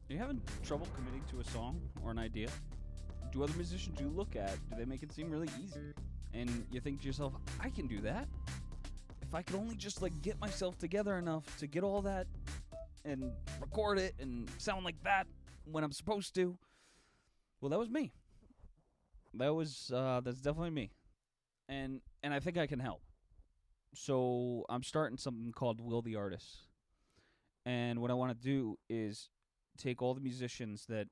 Are you having trouble committing to a song or an idea? Do other musicians you look at, do they make it seem really easy? And you think to yourself, I can do that. If I could only just get myself together enough to get all that and record it and sound like that when I'm supposed to. Well, that was me. That's definitely me. And I think I can help. So I'm starting something called Will the Artist. And what I want to do is take all the musicians that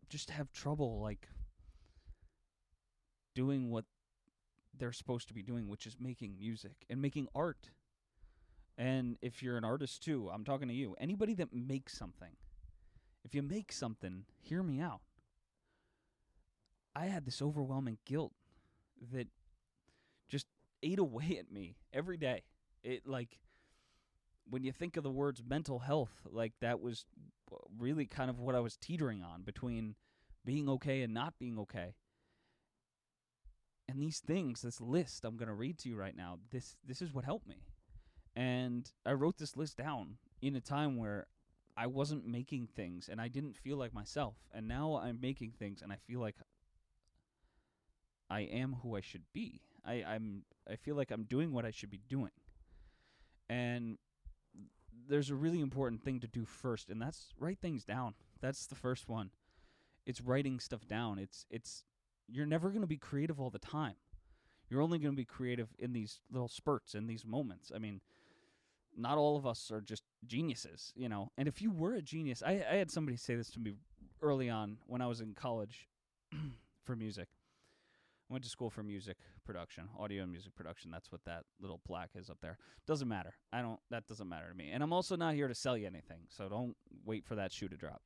just have trouble doing what they're supposed to be doing, which is making music and making art. And if you're an artist too, I'm talking to you. Anybody that makes something. If you make something, hear me out. I had this overwhelming guilt that just ate away at me every day. It when you think of the words mental health, that was really kind of what I was teetering on between being okay and not being okay. And these things, this list I'm going to read to you right now, this is what helped me. And I wrote this list down in a time where I wasn't making things and I didn't feel like myself. And now I'm making things and I feel like I am who I should be. I feel like I'm doing what I should be doing. And there's a really important thing to do first, and that's write things down. That's the first one. It's writing stuff down. It's you're never going to be creative all the time. You're only going to be creative in these little spurts, in these moments. I mean, not all of us are just geniuses, And if you were a genius, I had somebody say this to me early on when I was in college for music. I went to school for music production, audio and music production. That's what that little plaque is up there. Doesn't matter. That doesn't matter to me. And I'm also not here to sell you anything, so don't wait for that shoe to drop.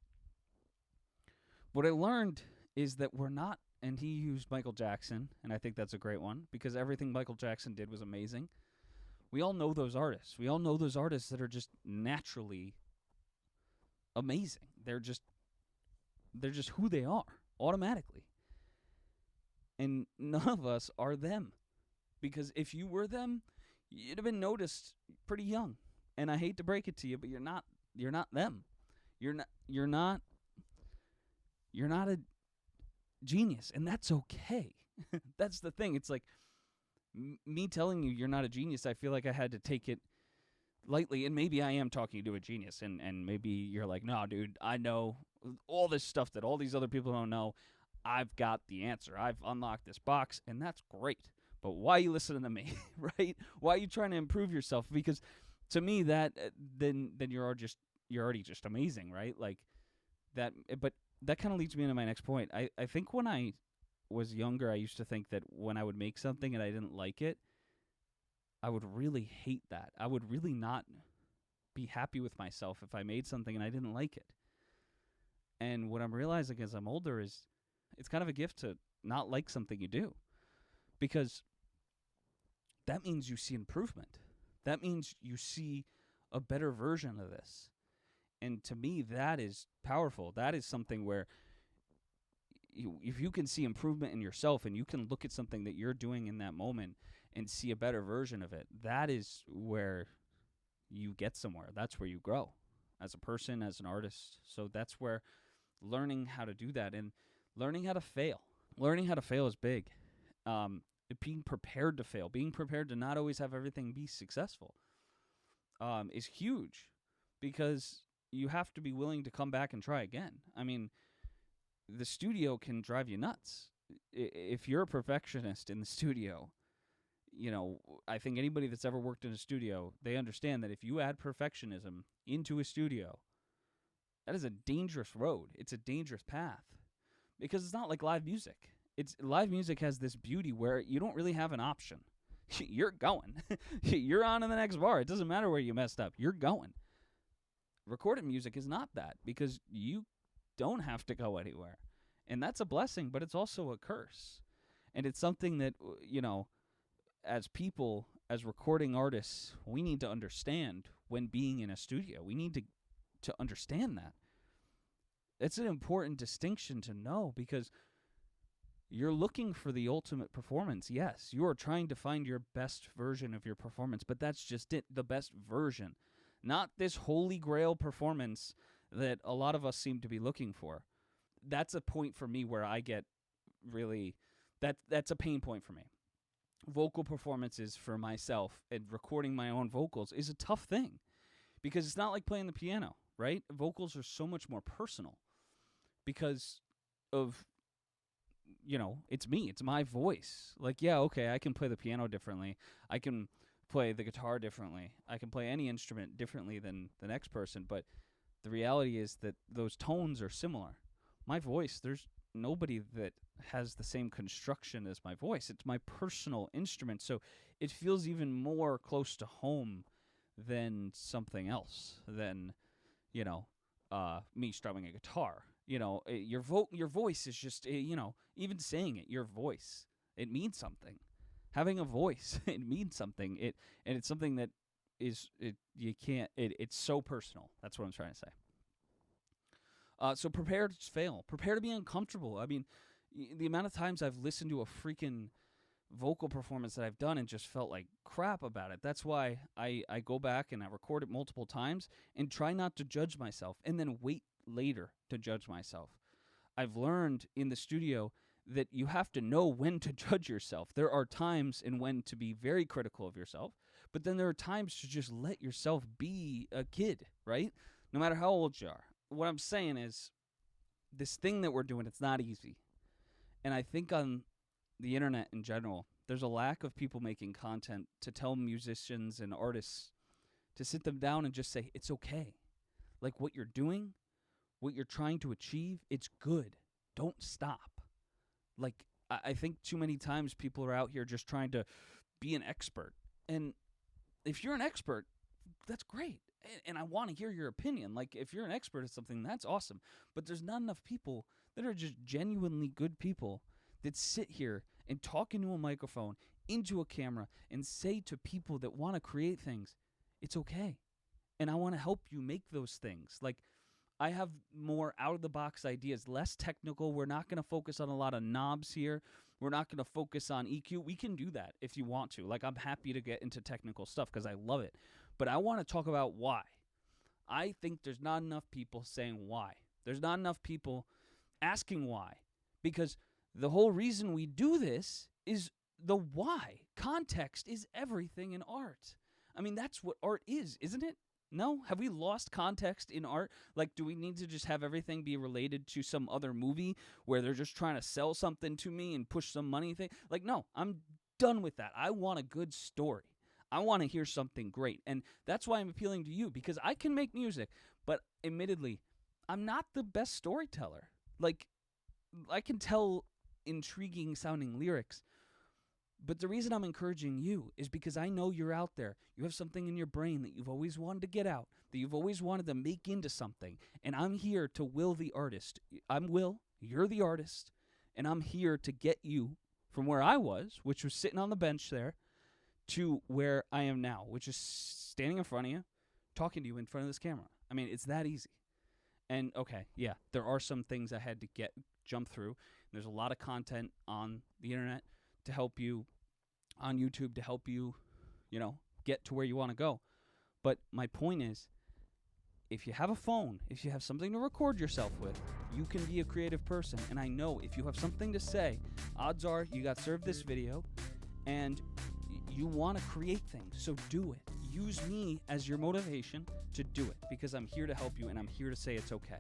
What I learned is that we're not, and he used Michael Jackson, and I think that's a great one, because everything Michael Jackson did was amazing. We all know those artists. We all know those artists that are just naturally amazing. They're just who they are, automatically. And none of us are them. Because if you were them, you'd have been noticed pretty young. And I hate to break it to you, but you're not them. You're not a genius, and that's okay. That's the thing. It's like me telling you you're not a genius, I feel like I had to take it lightly, and maybe I am talking to a genius, and maybe you're like, no, dude, I know all this stuff that all these other people don't know. I've got the answer. I've unlocked this box, and that's great. But why are you listening to me, right? Why are you trying to improve yourself? Because to me, that then you're already just amazing, right? That. But that kind of leads me into my next point. I think when I was younger, I used to think that when I would make something and I didn't like it, I would really hate that. I would really not be happy with myself if I made something and I didn't like it. And what I'm realizing as I'm older is it's kind of a gift to not like something you do, because that means you see improvement. That means you see a better version of this. And to me, that is powerful. That is something where if you can see improvement in yourself and you can look at something that you're doing in that moment and see a better version of it, that is where you get somewhere. That's where you grow as a person, as an artist. So that's where learning how to do that and learning how to fail. Learning how to fail is big. Being prepared to fail, being prepared to not always have everything be successful is huge, because you have to be willing to come back and try again. I mean, the studio can drive you nuts. If you're a perfectionist in the studio, I think anybody that's ever worked in a studio, they understand that if you add perfectionism into a studio, that is a dangerous road. It's a dangerous path, because it's not like live music. Live music has this beauty where you don't really have an option. You're going. You're on to the next bar. It doesn't matter where you messed up. You're going. Recorded music is not that, because you don't have to go anywhere. And that's a blessing, but it's also a curse. And it's something that, as people, as recording artists, we need to understand when being in a studio. We need to understand that. It's an important distinction to know, because you're looking for the ultimate performance. Yes, you are trying to find your best version of your performance, but that's just it, the best version. Not this holy grail performance that a lot of us seem to be looking for. That's a point for me where I get really, that's a pain point for me. Vocal performances for myself and recording my own vocals is a tough thing because it's not like playing the piano, right? Vocals are so much more personal because of, it's me. It's my voice. Like, yeah, okay, I can play the piano differently. I can play the guitar differently. I can play any instrument differently than the next person, but the reality is that those tones are similar. My voice, there's nobody that has the same construction as my voice. It's my personal instrument, so it feels even more close to home than something else, than, me strumming a guitar. Your voice is just, even saying it, your voice, it means something. Having a voice, it means something. And it's something that it's so personal. That's what I'm trying to say. So prepare to fail. Prepare to be uncomfortable. I mean, the amount of times I've listened to a freaking vocal performance that I've done and just felt like crap about it. That's why I go back and I record it multiple times and try not to judge myself and then wait later to judge myself. I've learned in the studio that you have to know when to judge yourself. There are times and when to be very critical of yourself, but then there are times to just let yourself be a kid, right? No matter how old you are. What I'm saying is, this thing that we're doing, it's not easy. And I think on the internet in general, there's a lack of people making content to tell musicians and artists to sit them down and just say, it's okay. Like, what you're doing, what you're trying to achieve, it's good. Don't stop. Like, I think too many times people are out here just trying to be an expert. And if you're an expert, that's great. And I want to hear your opinion. Like, if you're an expert at something, that's awesome. But there's not enough people that are just genuinely good people that sit here and talk into a microphone, into a camera, and say to people that want to create things, it's okay. And I want to help you make those things. Like, I have more out-of-the-box ideas, less technical. We're not going to focus on a lot of knobs here. We're not going to focus on EQ. We can do that if you want to. Like, I'm happy to get into technical stuff because I love it. But I want to talk about why. I think there's not enough people saying why. There's not enough people asking why. Because the whole reason we do this is the why. Context is everything in art. I mean, that's what art is, isn't it? No? Have we lost context in art? Like, do we need to just have everything be related to some other movie where they're just trying to sell something to me and push some money thing? Like, no, I'm done with that. I want a good story. I want to hear something great. And that's why I'm appealing to you, because I can make music, but admittedly, I'm not the best storyteller. Like, I can tell intriguing sounding lyrics, but the reason I'm encouraging you is because I know you're out there. You have something in your brain that you've always wanted to get out, that you've always wanted to make into something. And I'm here to will the artist. I'm Will, you're the artist, and I'm here to get you from where I was, which was sitting on the bench there, to where I am now, which is standing in front of you, talking to you in front of this camera. I mean, it's that easy. And, okay, yeah, there are some things I had to jump through. There's a lot of content on the internet to help you, on YouTube, to help you, get to where you want to go. But my point is, if you have a phone, if you have something to record yourself with, you can be a creative person. And I know if you have something to say, odds are you got served this video and you want to create things. So do it. Use me as your motivation to do it, because I'm here to help you and I'm here to say it's okay.